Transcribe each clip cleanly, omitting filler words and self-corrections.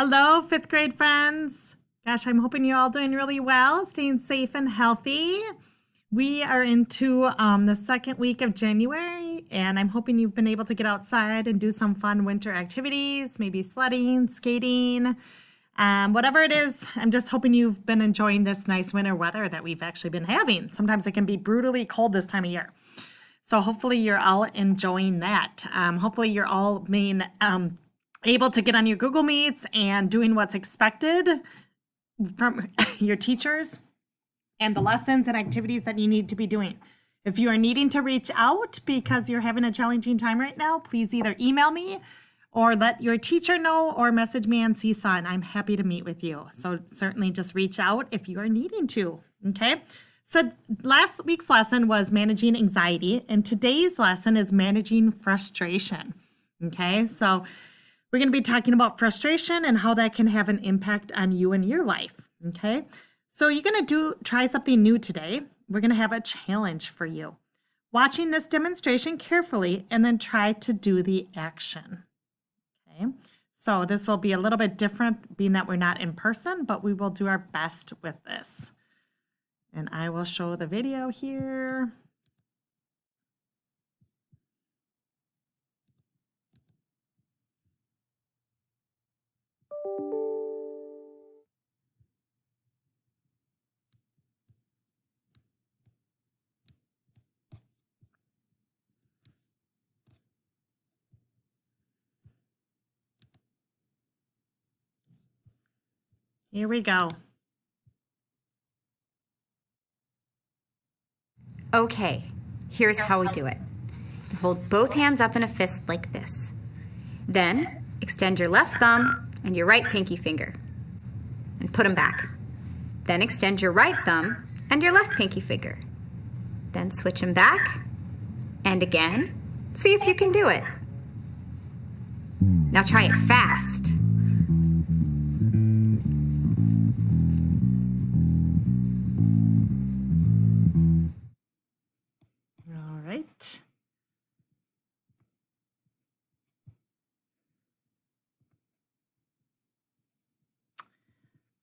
Hello, fifth grade friends. Gosh, I'm hoping you're all doing really well, staying safe and healthy. We are into the second week of January, and I'm hoping you've been able to get outside and do some fun winter activities, maybe sledding, skating, whatever it is. I'm just hoping you've been enjoying this nice winter weather that we've actually been having. Sometimes it can be brutally cold this time of year. So hopefully you're all enjoying that. Hopefully you're all being able to get on your Google Meets and doing what's expected from your teachers and the lessons and activities that you need to be doing. If you are needing to reach out because you're having a challenging time right now, please either email me or let your teacher know or message me on Seesaw, and I'm happy to meet with you. So certainly just reach out if you are needing to, okay? So last week's lesson was managing anxiety, and today's lesson is managing frustration, okay? So we're going to be talking about frustration and how that can have an impact on you and your life, okay? So you're going to try something new today. We're going to have a challenge for you. Watching this demonstration carefully and then try to do the action, okay? So this will be a little bit different being that we're not in person, but we will do our best with this. And I will show the video here. Here we go. Okay, here's how we do it. Hold both hands up in a fist like this. Then extend your left thumb and your right pinky finger and put them back. Then extend your right thumb and your left pinky finger. Then switch them back and again. See if you can do it. Now try it fast. All right.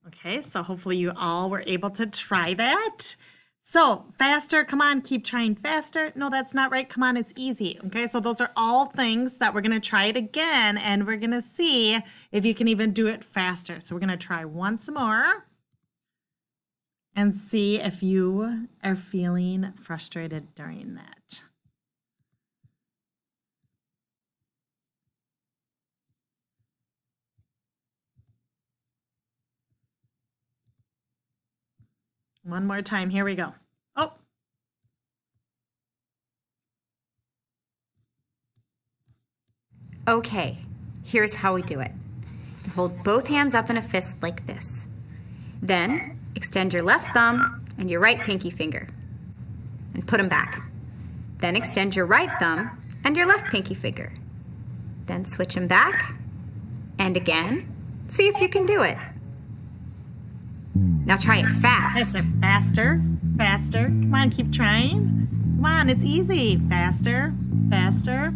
Okay, so hopefully you all were able to try that. So faster, come on, keep trying faster. No, that's not right. Come on, it's easy. Okay, so those are all things that we're going to try it again, and we're going to see if you can even do it faster. So we're going to try once more and see if you are feeling frustrated during that. One more time. Here we go. Oh. Okay, here's how we do it. Hold both hands up in a fist like this. Then extend your left thumb and your right pinky finger and put them back. Then extend your right thumb and your left pinky finger. Then switch them back and again. See if you can do it. Now try it fast. Faster, faster. Come on, keep trying. Come on, it's easy. Faster, faster.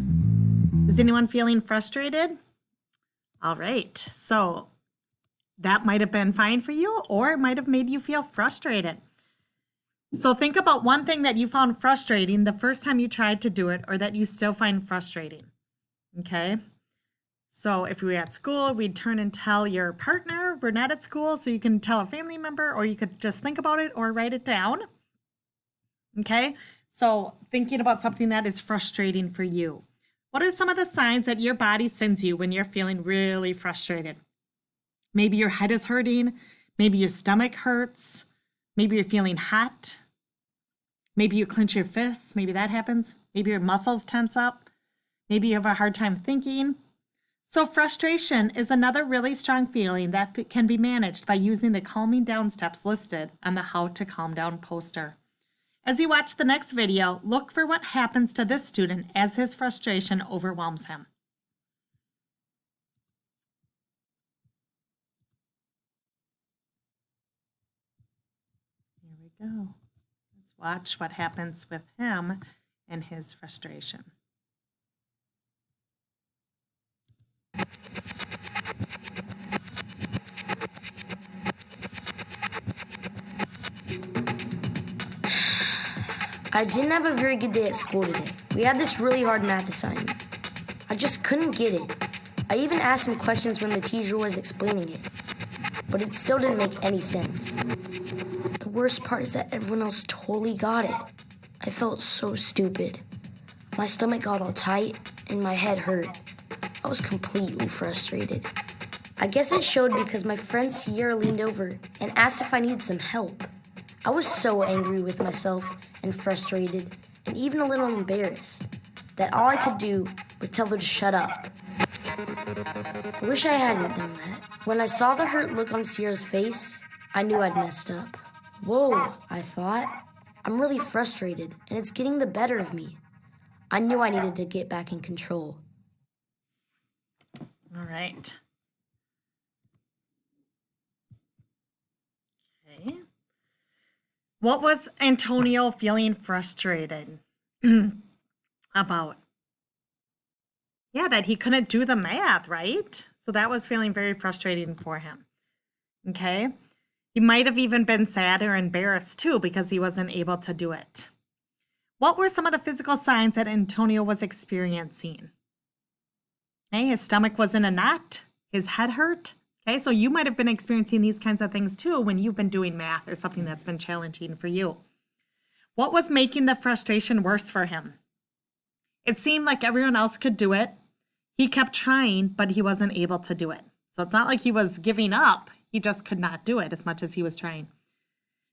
Is anyone feeling frustrated? All right, so that might have been fine for you, or it might have made you feel frustrated. So think about one thing that you found frustrating the first time you tried to do it, or that you still find frustrating, okay? So if we were at school, we'd turn and tell your partner. We're not at school, so you can tell a family member, or you could just think about it or write it down. Okay, so thinking about something that is frustrating for you. What are some of the signs that your body sends you when you're feeling really frustrated? Maybe your head is hurting. Maybe your stomach hurts. Maybe you're feeling hot. Maybe you clench your fists. Maybe that happens. Maybe your muscles tense up. Maybe you have a hard time thinking. So frustration is another really strong feeling that can be managed by using the calming down steps listed on the How to Calm Down poster. As you watch the next video, look for what happens to this student as his frustration overwhelms him. Here we go. Let's watch what happens with him and his frustration. I didn't have a very good day at school today. We had this really hard math assignment. I just couldn't get it. I even asked some questions when the teacher was explaining it, but it still didn't make any sense. The worst part is that everyone else totally got it. I felt so stupid. My stomach got all tight and my head hurt. I was completely frustrated. I guess it showed because my friend Sierra leaned over and asked if I needed some help. I was so angry with myself and frustrated and even a little embarrassed that all I could do was tell her to shut up. I wish I hadn't done that. When I saw the hurt look on Sierra's face, I knew I'd messed up. Whoa, I thought. I'm really frustrated and it's getting the better of me. I knew I needed to get back in control. All right. Okay. What was Antonio feeling frustrated about? Yeah, that he couldn't do the math, right? So that was feeling very frustrating for him. Okay. He might have even been sad or embarrassed too because he wasn't able to do it. What were some of the physical signs that Antonio was experiencing? Okay, his stomach was in a knot, his head hurt. Okay, so you might have been experiencing these kinds of things too when you've been doing math or something that's been challenging for you. What was making the frustration worse for him? It seemed like everyone else could do it. He kept trying, but he wasn't able to do it. So it's not like he was giving up. He just could not do it as much as he was trying.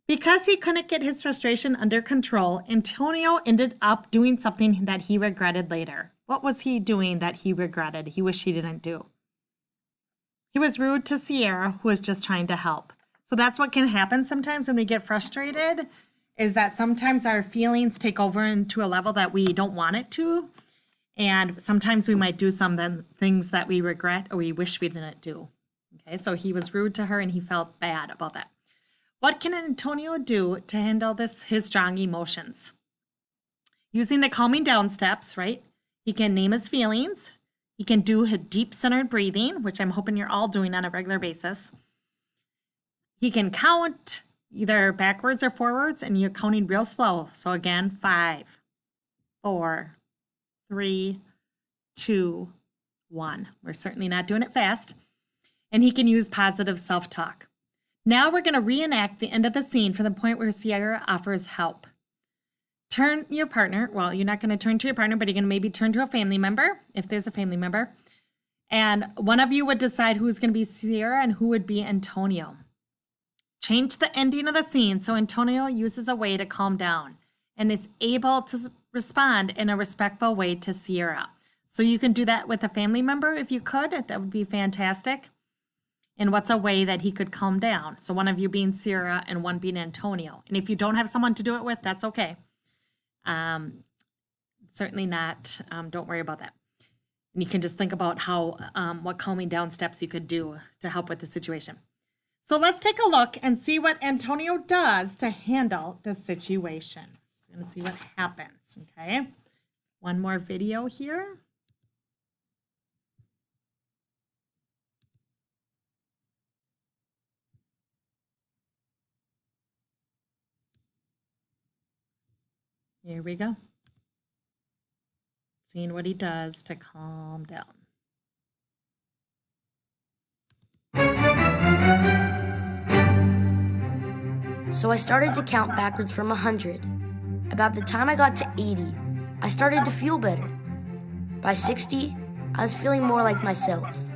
Because he couldn't get his frustration under control, Antonio ended up doing something that he regretted later. What was he doing that he regretted? He wished he didn't do. He was rude to Sierra, who was just trying to help. So that's what can happen sometimes when we get frustrated, is that sometimes our feelings take over into a level that we don't want it to. And sometimes we might do some things that we regret or we wish we didn't do. Okay, so he was rude to her and he felt bad about that. What can Antonio do to handle his strong emotions? Using the calming down steps, right? He can name his feelings. He can do a deep centered breathing, which I'm hoping you're all doing on a regular basis. He can count either backwards or forwards, and you're counting real slow. So again, 5, 4, 3, 2, 1. We're certainly not doing it fast. And he can use positive self-talk. Now we're going to reenact the end of the scene from the point where Sierra offers help. Turn your partner, well, you're not going to turn to your partner, but you're going to maybe turn to a family member, if there's a family member. And one of you would decide who's going to be Sierra and who would be Antonio. Change the ending of the scene so Antonio uses a way to calm down and is able to respond in a respectful way to Sierra. So you can do that with a family member if you could. That would be fantastic. And what's a way that he could calm down? So one of you being Sierra and one being Antonio. And if you don't have someone to do it with, that's okay. Certainly not. Don't worry about that. And you can just think about how what calming down steps you could do to help with the situation. So let's take a look and see what Antonio does to handle the situation. So we're going to see what happens. Okay. One more video here. Here we go. Seeing what he does to calm down. So I started to count backwards from 100. About the time I got to 80, I started to feel better. By 60, I was feeling more like myself.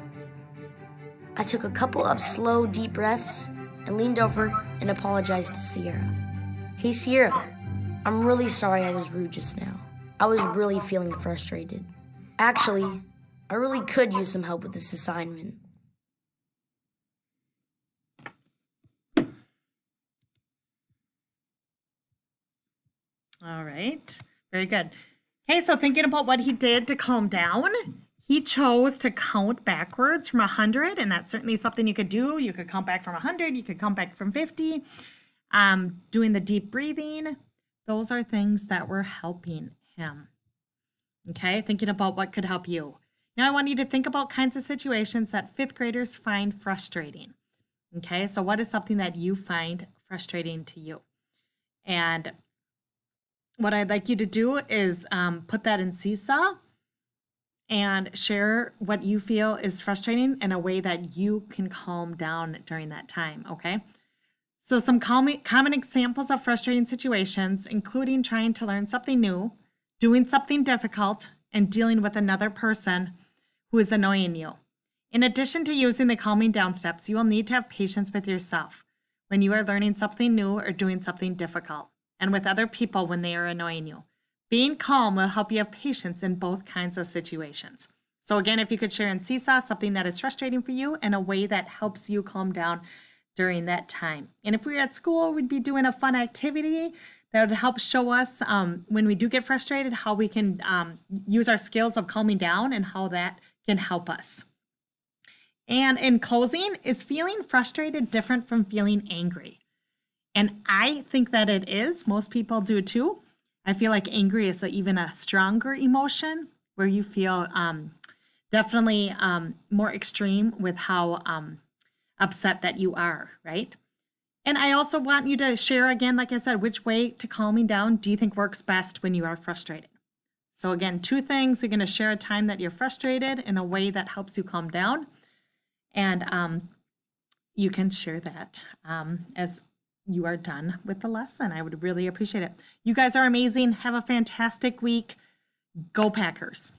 I took a couple of slow, deep breaths and leaned over and apologized to Sierra. Hey, Sierra, I'm really sorry I was rude just now. I was really feeling frustrated. Actually, I really could use some help with this assignment. All right, very good. Okay, so thinking about what he did to calm down, he chose to count backwards from 100, and that's certainly something you could do. You could count back from 100, you could count back from 50. Doing the deep breathing, those are things that were helping him. Okay, thinking about what could help you. Now I want you to think about kinds of situations that fifth graders find frustrating. Okay, so what is something that you find frustrating to you? And what I'd like you to do is put that in Seesaw and share what you feel is frustrating in a way that you can calm down during that time, okay? So some common examples of frustrating situations, including trying to learn something new, doing something difficult, and dealing with another person who is annoying you. In addition to using the calming down steps, you will need to have patience with yourself when you are learning something new or doing something difficult, and with other people when they are annoying you. Being calm will help you have patience in both kinds of situations. So again, if you could share in Seesaw something that is frustrating for you in a way that helps you calm down during that time. And if we were at school, we'd be doing a fun activity that would help show us when we do get frustrated, how we can use our skills of calming down and how that can help us. And in closing, is feeling frustrated different from feeling angry? And I think that it is. Most people do too. I feel like angry is even a stronger emotion where you feel definitely more extreme with how upset that you are, right? And I also want you to share again, like I said, which way to calming down do you think works best when you are frustrated? So again, 2 things. You're going to share a time that you're frustrated in a way that helps you calm down. And you can share that as you are done with the lesson. I would really appreciate it. You guys are amazing. Have a fantastic week. Go Packers.